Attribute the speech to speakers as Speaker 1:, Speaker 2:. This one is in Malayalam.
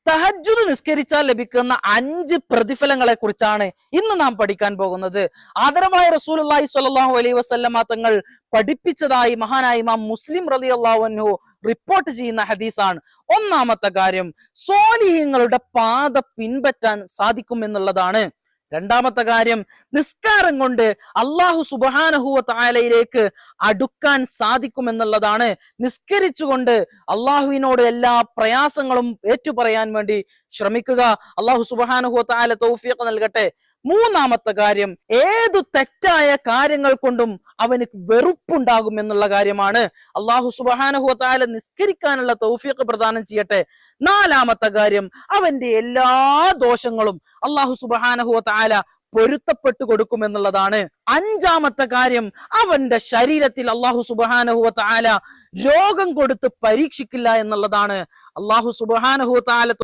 Speaker 1: തഹജ്ജുദ് നിസ്കരിച്ചാൽ ലഭിക്കുന്ന 5 പ്രതിഫലങ്ങളെ കുറിച്ചാണ് ഇന്ന് നാം പഠിക്കാൻ പോകുന്നത്. ആദരവായ റസൂലുള്ളാഹി സ്വല്ലല്ലാഹു അലൈഹി വസല്ലമ തങ്ങൾ പഠിപ്പിച്ചതായി മഹാനായ ഇമാം മുസ്ലിം റളിയല്ലാഹു അൻഹു റിപ്പോർട്ട് ചെയ്യുന്ന ഹദീസാണ്. ഒന്നാമത്തെ കാര്യം, സ്വാലിഹീങ്ങളുടെ പാത പിൻപറ്റാൻ സാധിക്കും എന്നുള്ളതാണ്. രണ്ടാമത്തെ കാര്യം, നിസ്കാരം കൊണ്ട് അല്ലാഹു സുബ്ഹാനഹു വ തആലയിലേക്ക് അടുക്കാൻ സാധിക്കുമെന്നുള്ളതാണ്. നിസ്കരിച്ചുകൊണ്ട് അള്ളാഹുവിനോട് എല്ലാ പ്രയാസങ്ങളും ഏറ്റുപറയാൻ വേണ്ടി ശ്രമിക്കുക. അല്ലാഹു സുബ്ഹാനഹു വ തആല തൗഫീഖ് നൽകട്ടെ. മൂന്നാമത്തെ കാര്യം, ഏതു തെറ്റായ കാര്യങ്ങൾ കൊണ്ടും അവന് വെറുപ്പുണ്ടാകും എന്നുള്ള കാര്യമാണ്. അല്ലാഹു സുബ്ഹാനഹു വ തആല നിസ്കരിക്കാനുള്ള തൗഫീഖ് പ്രദാനം ചെയ്യട്ടെ. നാലാമത്തെ കാര്യം, അവന്റെ എല്ലാ ദോഷങ്ങളും അല്ലാഹു സുബ്ഹാനഹു വ തആല പൊരുത്തപ്പെട്ടു കൊടുക്കുമെന്നുള്ളതാണ്. അഞ്ചാമത്തെ കാര്യം, അവന്റെ ശരീരത്തിൽ അല്ലാഹു സുബ്ഹാനഹു വ തആല രോഗം കൊടുത്ത് പരീക്ഷിക്കില്ല എന്നുള്ളതാണ്. അല്ലാഹു സുബ്ഹാനഹു വ തആല